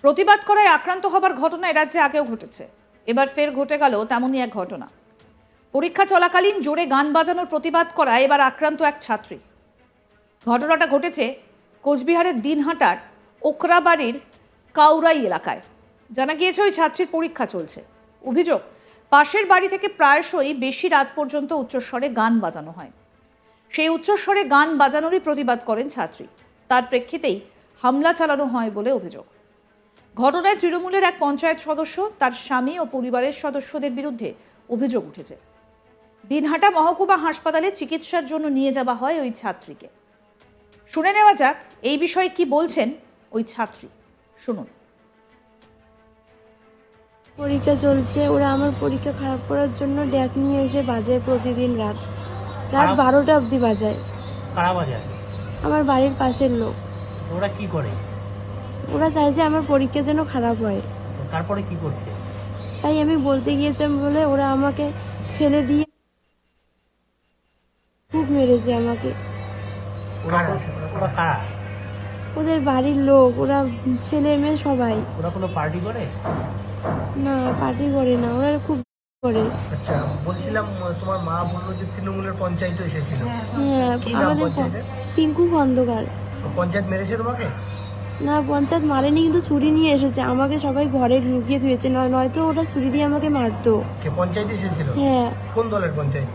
প্রতিবাদ করায় আক্রান্ত হবার ঘটনা এ রাজ্যে আগেও ঘটেছে, এবার ফের ঘটে গেল তেমনই এক ঘটনা। পরীক্ষা চলাকালীন জোরে গান বাজানোর প্রতিবাদ করায় এবার আক্রান্ত এক ছাত্রী। ঘটনাটা ঘটেছে কোচবিহারের দিনহাটার ওকরাবাড়ির কাউরাই এলাকায়। জানা গিয়েছে ওই ছাত্রীর পরীক্ষা চলছে। অভিযোগ, পাশের বাড়ি থেকে প্রায়শই বেশি রাত পর্যন্ত উচ্চস্বরে গান বাজানো হয়। সেই উচ্চস্বরে গান বাজানোরই প্রতিবাদ করেন ছাত্রী। তার প্রেক্ষিতেই হামলা চালানো হয় বলে অভিযোগ। ঘটনায় তৃণমূলের এক পঞ্চায়েত সদস্য, তার স্বামী ও পরিবারের সদস্যদের বিরুদ্ধে অভিযোগ উঠেছে। দিনহাটা মহকুমা হাসপাতালে চিকিৎসার জন্য নিয়ে যাওয়া হয় ওই ছাত্রীকে। শুনে নেওয়া যাক এই বিষয়ে কি বলছেন ওই ছাত্রী। শুনুন। পরীক্ষা চলছে, ওরা আমার পরীক্ষা খারাপ করার জন্য ড্যাক নিয়ে এসে বাজায় প্রতিদিন রাত 12টা অবধি বাজায়। কারা বাজায়? আমার বাড়ির পাশের লোক। ওরা কি করে? ওরা চাইছে আমার পরীক্ষা যেন খারাপ হয়, তারপরে কি করছে? তাই আমি বলতে গিয়েছিলাম বলে ওরা আমাকে ফেলে দিয়ে খুব মেরেছে আমাকে। ওরা কারা? ওদের বাড়ির লোক, ওরা ছেলে মেয়ে সবাই। ওরা কোনো পার্টি করে? না, পার্টি করে না, ওরা খুব করে। আচ্ছা, বলছিলাম তোমার মা বললো যে তৃণমূলের পঞ্চায়েত এসেছিল। হ্যাঁ, কি নাম আমাদের পঞ্চায়েতের? পিঙ্কু খন্দকার। পঞ্চায়েত মেরেছে তোমাকে? না, পঞ্চায়েত মারেনি, কিন্তু ছুরি নিয়ে এসেছে আমাকে, সবাই ঘরে লুকিয়ে ধুয়েছে, নয়তো ওরা ছুরি দিয়ে আমাকে মারতো। কে পঞ্চায়েত এসেছিল? হ্যাঁ, কোন দলের পঞ্চায়েত?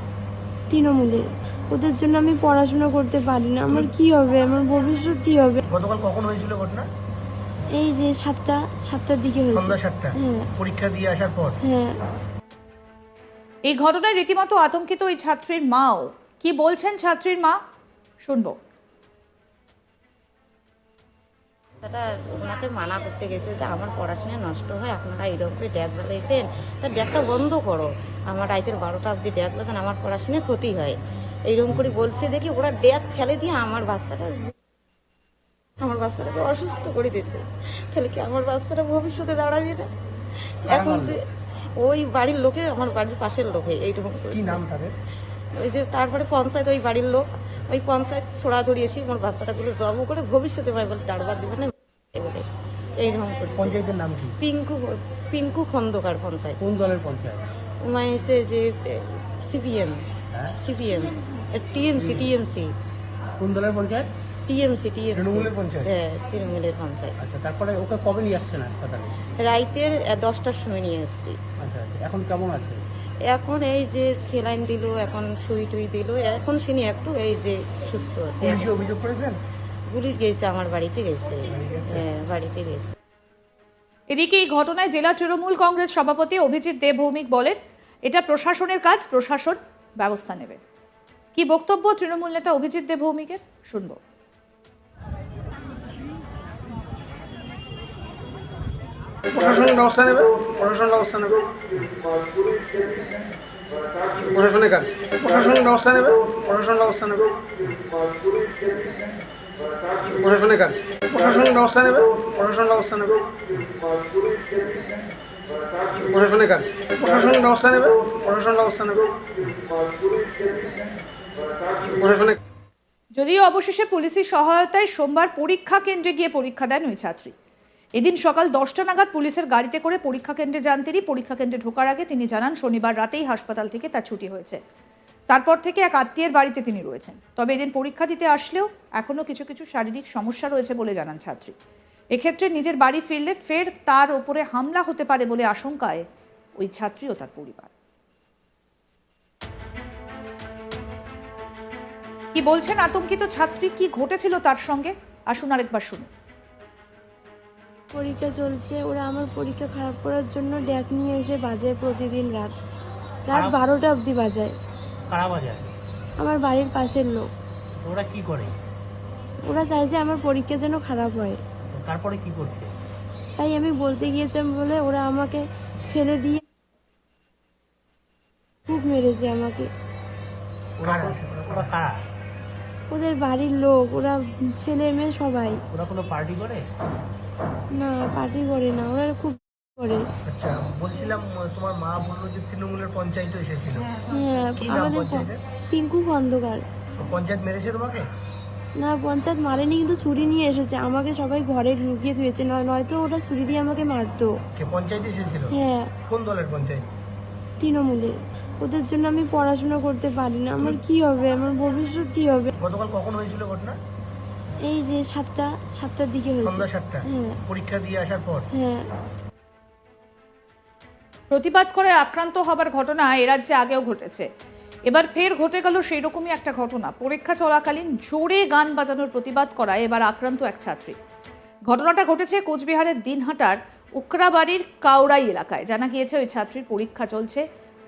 তৃণমূলের। ওদের জন্য আমি পড়াশোনা করতে পারি না, আমার কি হবে, আমার ভবিষ্যৎ কি হবে? গতকাল কখন হয়েছিল ঘটনা? এই যে সাতটার দিকে হয়েছে। সন্ধ্যা 7টা? হ্যাঁ পরীক্ষা দিয়ে আসার পর? হ্যাঁ। এই ঘটনায় রীতিমতো আতঙ্কিত ওই ছাত্রীর মাও। কি বলছেন ছাত্রীর মা, শুনবো। তারা ওনাকে মানা করতে গেছে যে আমার পড়াশোনা নষ্ট হয়, আপনারা এইরকম করে ড্যাক বাজাইছেন, তার ড্যাকটা বন্ধ করো, আমার রাতের 12টা অবধি ড্যাক বাজান, আমার পড়াশোনায় ক্ষতি হয়, এইরকম করে বলছে। দেখি ওরা ড্যাক ফেলে দিয়ে আমার বাচ্চাটাকে অসুস্থ করে দিয়েছে। তাহলে কি আমার বাচ্চাটা ভবিষ্যতে দাঁড়াবে না? এখন যে ওই বাড়ির লোকে, আমার বাড়ির পাশের লোকে এইরকম কি করেছে। নাম তাদের? ওই যে তারপরে পঞ্চায়েত, ওই বাড়ির লোক, ওই পঞ্চায়েত ছোড়া ধরিয়েছি আমার বাচ্চাটাগুলো জব করে ভবিষ্যতে ভাই বলে দাঁড়াবার দিবে না বলে এইরকম করছে। পঞ্চায়েতের নাম কি? পিঙ্কু খন্দকার পঞ্চায়েত। কোন দলের পঞ্চায়েত? এসে যে সিপিএম টিএমসি কোন দলের পঞ্চায়েত? টিএমসি তৃণমূলের পঞ্চায়েত? হ্যাঁ, তৃণমূলের পঞ্চায়েত। আচ্ছা, তারপরে ওকে কবে নিয়ে আসছেন হাসপাতালে? রাইতের 10টার সময় নিয়ে এসছি। আচ্ছা, এখন কেমন আছে? এখন এই যে সেলাইন দিল, এখন সুই টুই দিল, এখন শুনি একটু এই যে সুস্থ আছে। পুলিশে অভিযোগ করেছেন? পুলিশ গেছে, আমার বাড়িতে গেছে। হ্যাঁ, বাড়িতে গেছে। এদিকে এই ঘটনায় জেলা তৃণমূল কংগ্রেস সভাপতি অভিজিৎ দেব ভৌমিক বলেন, এটা প্রশাসনের কাজ, প্রশাসন ব্যবস্থা নেবে। কি বক্তব্য তৃণমূল নেতা অভিজিৎ দেব ভৌমিকের, শুনবো। প্রশাসন ব্যবস্থা নেবে, প্রশাসনের কাজ, প্রশাসন ব্যবস্থা নেবে, প্রশাসনের কাজ, প্রশাসন ব্যবস্থা নেবে, প্রশাসনের কাজ, প্রশাসন ব্যবস্থা নেবে, প্রশাসনের। যদিও অবশেষে পুলিশের সহায়তায় সোমবার পরীক্ষা কেন্দ্রে গিয়ে পরীক্ষা দেন ওই ছাত্রী। এদিন সকাল 10টা নাগাদ পুলিশের গাড়িতে করে পরীক্ষা কেন্দ্রে যান তিনি। পরীক্ষা কেন্দ্রে ঢোকার আগে তিনি জানান শনিবার রাতেই হাসপাতাল থেকে তার ছুটি হয়েছে। তারপর থেকে এক আত্মীয়ের বাড়িতে তিনি রয়েছেন। তবে এদিন পরীক্ষা দিতে আসলেও এখনও কিছু কিছু শারীরিক সমস্যা রয়েছে বলে জানান ছাত্রী। এক্ষেত্রে নিজের বাড়ি ফিরলে ফের তার ওপরে হামলা হতে পারে বলে আশঙ্কায় ওই ছাত্রী ও তার পরিবার। কি বলছেন আতঙ্কিত ছাত্রী, কি ঘটেছিল তার সঙ্গে, আসুন আরেকবার শুনুন। পরীক্ষা চলছে, ওরা আমার পরীক্ষা খারাপ করার জন্য ড্যাক নিয়ে এসে বাজায় প্রতিদিন রাত 12টা অবধি বাজায়। কারা বাজায়? আমার বাড়ির পাশের লোক। ওরা কি করে? ওরা চাইছে আমার পরীক্ষা যেন খারাপ হয়, তারপরে কি করছে? তাই আমি বলতে গিয়েছিলাম বলে ওরা আমাকে ফেলে দিয়ে খুব মেরেছে আমাকে। ওরা কারা? ওদের বাড়ির লোক, ওরা ছেলে মেয়ে সবাই। ওরা কোনো পার্টি করে? না, পার্টি করে না, ওরা খুব করে। আচ্ছা, বলছিলাম তোমার মা বললো যে তৃণমূলের পঞ্চায়েত এসেছিল। হ্যাঁ, কি নাম আমাদের পঞ্চায়েতের? পিঙ্কু খন্দকার। পঞ্চায়েত মেরেছে তোমাকে? না, পঞ্চায়েত মারেনি, কিন্তু ছুরি নিয়ে এসেছে, আমাকে সবাই ঘরে লুকিয়ে ধুয়েছে, নয়তো ওরা ছুরি দিয়ে আমাকে মারতো। কে পঞ্চায়েতে এসেছিল? হ্যাঁ, কোন দলের পঞ্চায়েত? তৃণমূলের। ওদের জন্য আমি পড়াশোনা করতে পারি না, আমার কি হবে, আমার ভবিষ্যৎ কি হবে? গতকাল কখন হয়েছিল ঘটনা? এই যে সাতটার দিকে হয়েছে। সন্ধ্যা 7টা? হ্যাঁ পরীক্ষা দিয়ে আসার পর? হ্যাঁ। প্রতিবাদ করে আক্রান্ত হবার ঘটনা এ রাজ্যে আগেও ঘটেছে, এবার ফের ঘটে গেল সেই রকমই একটা ঘটনা। পরীক্ষা চলাকালীন জোরে গান বাজানোর প্রতিবাদ করায় এবার আক্রান্ত এক ছাত্রী। ঘটনাটা ঘটেছে কোচবিহারের দিনহাটার উকরাবাড়ির কাউড়াই এলাকায়। জানা গিয়েছে ওই ছাত্রীর পরীক্ষা চলছে।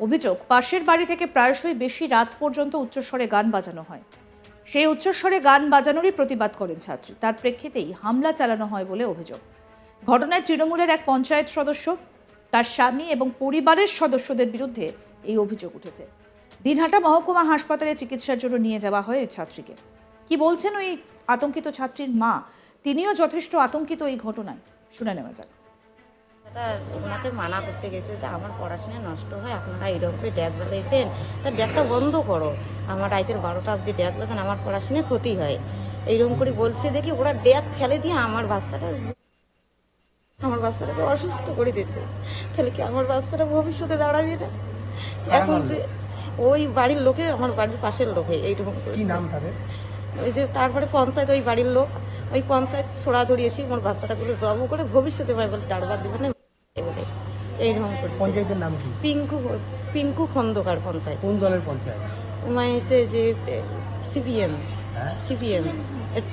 অভিযোগ, পাশের বাড়ি থেকে প্রায়শই বেশি রাত পর্যন্ত উচ্চস্বরে গান বাজানো হয়। সেই উচ্চস্বরে গান বাজানোরই প্রতিবাদ করেন ছাত্রী, তার প্রেক্ষিতেই হামলা চালানো হয় বলে অভিযোগ। ঘটনায় তৃণমূলের এক পঞ্চায়েত সদস্য, তার স্বামী এবং পরিবারের সদস্যদের বিরুদ্ধে এই অভিযোগ উঠেছে। দিনহাটা মহকুমা হাসপাতালে চিকিৎসার জন্য নিয়ে যাওয়া হয় ওই ছাত্রীকে। কি বলছেন ওই আতঙ্কিত ছাত্রীর মা, তিনিও যথেষ্ট আতঙ্কিত এই ঘটনায়, শুনে নেওয়া যাক। এটা ওনাকে মানা করতে গেছে যে আমার পড়াশোনা নষ্ট হয়, আপনারা এইরকম ড্যাগ বাজাইছেন, তার ড্যাগটা বন্ধ করো, আমার রাইতের 12টা অবধি ড্যাগ বাজান, আমার পড়াশোনায় ক্ষতি হয়, এইরকম করে বলছে দেখি ওরা ড্যাগ ফেলে দিয়ে আমার বাচ্চাটাকে অসুস্থ করে দিয়েছে। তাহলে কি আমার বাচ্চাটা ভবিষ্যতে দাঁড়াবে না? এখন যে ওই বাড়ির লোকে, আমার বাড়ির পাশের লোকে এইরকম কি করেছে। নাম তাদের? ওই যে তারপরে পঞ্চায়েত, ওই বাড়ির লোক, ওই পঞ্চায়েত ছোড়া ধরিয়েছি আমার বাচ্চাটাগুলো জব করে ভবিষ্যতে ভাই বলে দাঁড়াবার দেবে না বলে এইরকম করছে। পঞ্চায়েতের নাম কি? পিঙ্কু খন্দকার পঞ্চায়েত। কোন দলের পঞ্চায়েত? এসে যে সিপিএম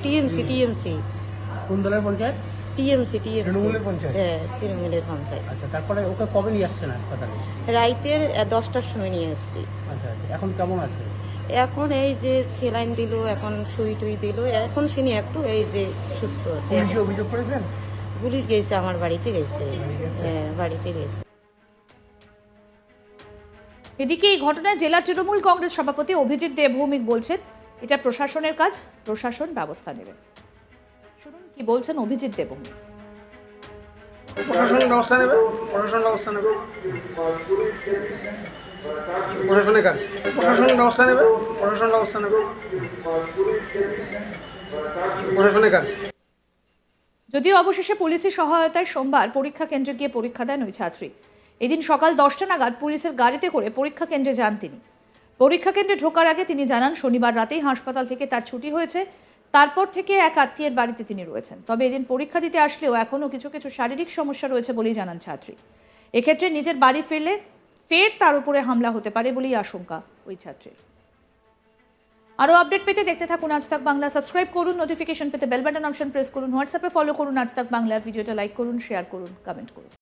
টিএমসি কোন দলের পঞ্চায়েত? টিএমসি তৃণমূলের পঞ্চায়েত? হ্যাঁ, তৃণমূলের পঞ্চায়েত। আচ্ছা, তারপরে ওকে কবে নিয়ে আসছেন হাসপাতালে? রাইতের 10টার সময় নিয়ে এসেছি। আচ্ছা, এখন কেমন আছে? এখন এই যে সেলাইন দিল, এখন সুই টুই দিল, এখন শুনি একটু এই যে সুস্থ আছে। পুলিশে অভিযোগ করেছেন? পুলিশ গেছে, আমার বাড়িতে গেছে। হ্যাঁ, বাড়িতে গেছে। এদিকে এই ঘটনায় জেলা তৃণমূল কংগ্রেস সভাপতি অভিজিৎ দেবভৌমিক বলছেন, এটা প্রশাসনের কাজ, প্রশাসন ব্যবস্থা নেবে। শুনুন কি বলছেন অভিজিৎ দেবভৌমিক। প্রশাসন ব্যবস্থা নেবে, প্রশাসন ব্যবস্থা নেবে, প্রশাসনের কাজ, প্রশাসন ব্যবস্থা নেবে, প্রশাসন ব্যবস্থা নেবে, প্রশাসনের কাজ। যদিও অবশেষে পুলিশের সহায়তায় সোমবার পরীক্ষা কেন্দ্রে গিয়ে পরীক্ষা দেন ওই ছাত্রী। এদিন সকাল 10টা নাগাদ পুলিশের গাড়িতে করে পরীক্ষা কেন্দ্রে যান তিনি। পরীক্ষা কেন্দ্রে ঢোকার আগে তিনি জানান শনিবার রাতেই হাসপাতাল থেকে তার ছুটি হয়েছে, তারপর থেকে এক আত্মীয়ের বাড়িতে তিনি রয়েছেন। তবে এদিন পরীক্ষা দিতে আসলেও এখনও কিছু কিছু শারীরিক সমস্যা রয়েছে বলেই জানান ছাত্রী। এক্ষেত্রে নিজের বাড়ি ফিরলে ফের তার উপরে হামলা হতে পারে বলেই আশঙ্কা ওই ছাত্রীর। আরও আপডেট পেতে দেখতে থাকুন আজ তাক বাংলা। সাবস্ক্রাইব করুন, নোটিফিকেশন পেতে বেল বাটন অপশন প্রেস করুন, হোয়াটসঅ্যাপে ফলো করুন আজ তাক বাংলা, ভিডিওটা লাইক করুন, শেয়ার করুন, কমেন্ট করুন।